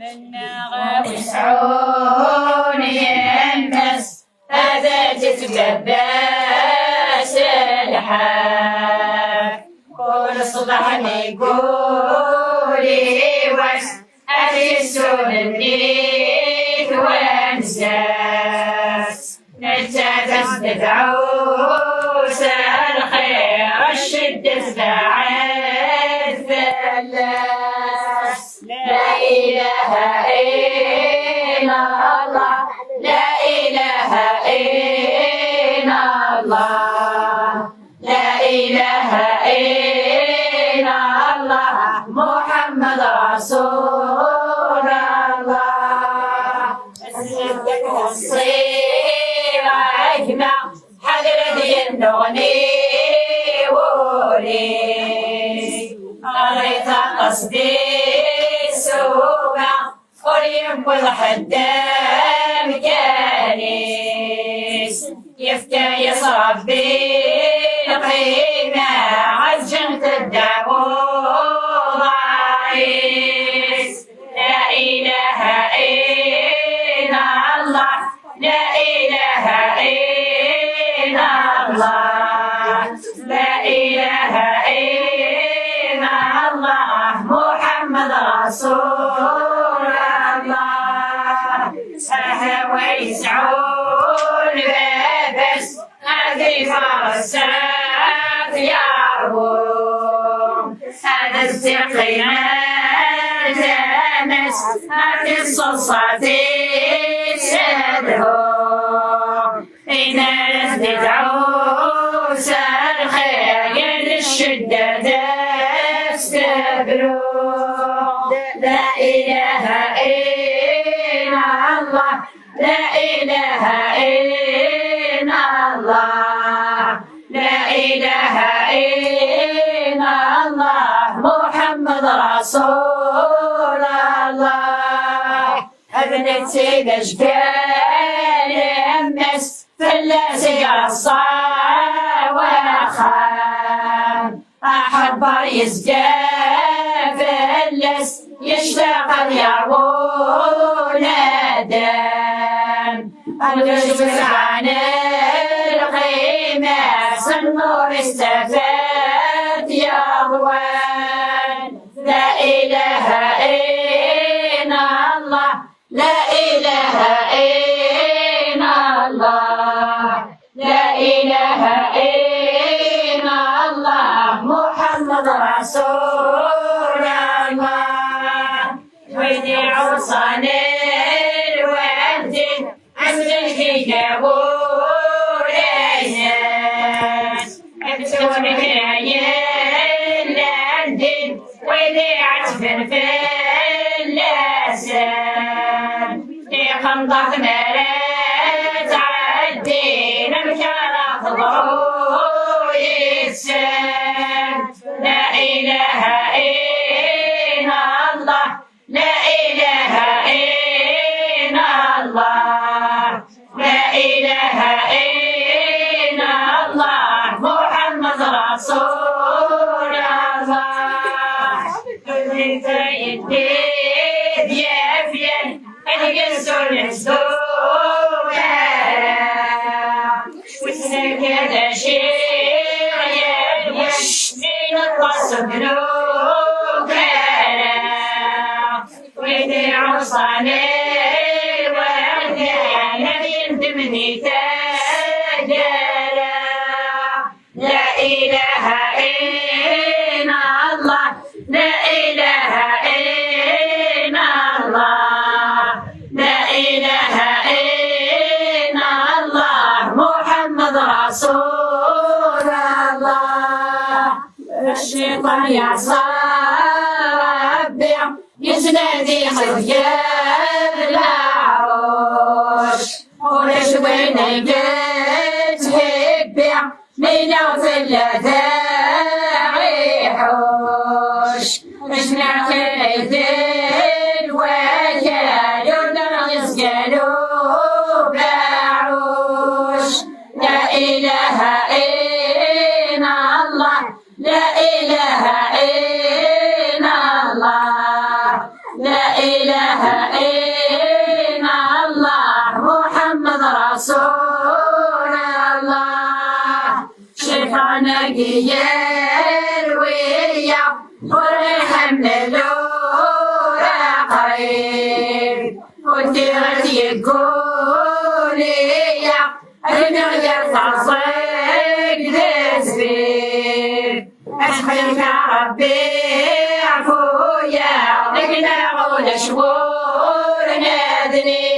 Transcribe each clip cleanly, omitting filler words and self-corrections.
بالنغى وسعون ينبس هذا تتلبس الحال كل صبح نقولي وس أتيسون النيت وانساس نتنفس ندعوس الخير الشدة بعد فلاس لا إله إلا الله لا إله إلا الله لا إله إلا الله محمد رسول الله الصدق والصيغة أجمع حضرة النغني ولي قريت قصدي السوقة قريب والحدام كانيس يفتى يصرف بالقيمة عزمت الدعوة عيس لا إله إلا الله لا إله إلا الله لا إله إلا الله محمد رسول الله سهوى يسعون بابس هذه فرسات يعربون هذا السقيمة تمس هذه الصلصات سدهم إن لست عوس الخير الشدة تستبرون لا إله إلا الله لا إله إلا الله لا إله إلا الله محمد رسول الله ابنتي الأشكال أمس فلاس قصة وخان أحب يزجاف فلس يشتاق يروون دم القشف عن القيمة النور استفاد يا ضوان لا إله إلا الله لا إله إلا الله لا إله إلا الله محمد رسول الله وديع صانع الود عزك جابور أساس أبتون كرايل لندن وديعت فلفل لسان ديقم ضغط مرات عدين مكان ضرو يسان لا إله إلا الله لا إله إلا الله لا إله إلا الله محمد رسول الله كنت يديد يافيا القصر السورة وسكت شيء من التصبر وديع صانع وكان يندمني تاجرا لا إله إلا الله لا إله إلا الله لا إله إلا الله محمد رسول الله الشيطان يعصى ربي يزنادي خيال العروش وليش وين قلت هبي ليلة في الداعي حوش مش نعترف الوكال يقدر يسقلوا باعوش لا إله إلا الله لا إله إلا الله لا إله إله إلا الله محمد رسول الله شيطانك يروي والحمل قريب وتغت يقول يا أنا يرفع صيد تسبيح أسبحك ربي عفويا لكن أقول شهور نادني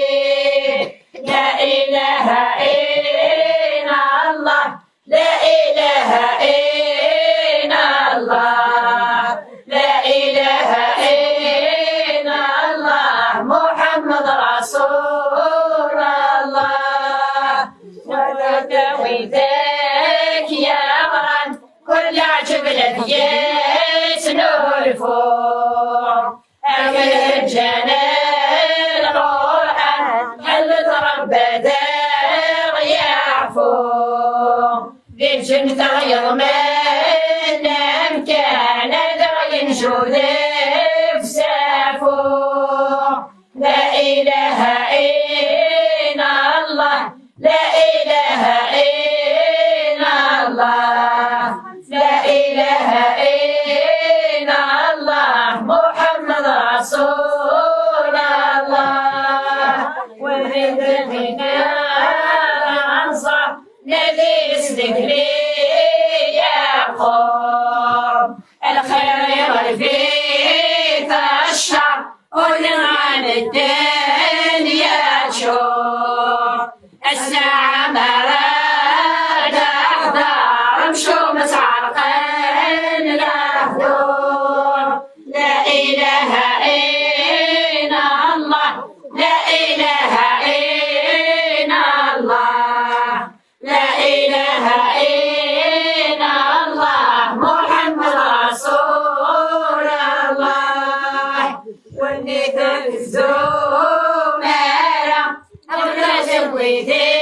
لا إله إلا الله لا إله إلا الله لا إله إلا الله محمد رسول الله وتداوي ذاك يا غران كل عجبلة يسنو الفوق أكل الجنان القرآن هل تربى داغ يعفو بالجن تغير من أمكان داغ ينشد بسافو لا إله إلا الله لا إله إلا الله لا إله إلا الله محمد رسول الله ونذر بنا أنصر الذي يسلك لي يقوم الخير في الشر ونعم الدنيا تشوف الساعة مراد أحضر امشوا مسعرقا لهدور لا إله إلا الله لا إله إلا الله لا إله إلا الله محمد رسول الله والنذر الزمارة أغلى زويدي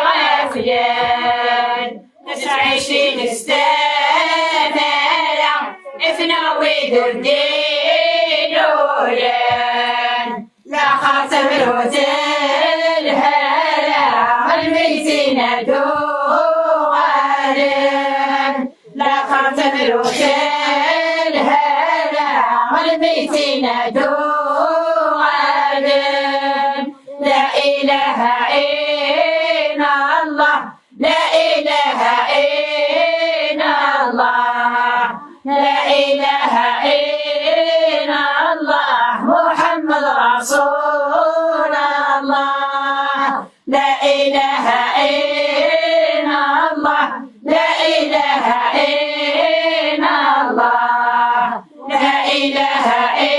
غافيان نسعيشين استمارة إفنا ويدردين ويان لا خاطر روت الهلا والميتين دوغالين لا خاطر روت الهلا والميتين دوغالين لا إله إلا الله لا إله إلا الله لا إله إلا الله محمد رسول الله لا إله إلا الله لا إله إلا الله لا إله إلا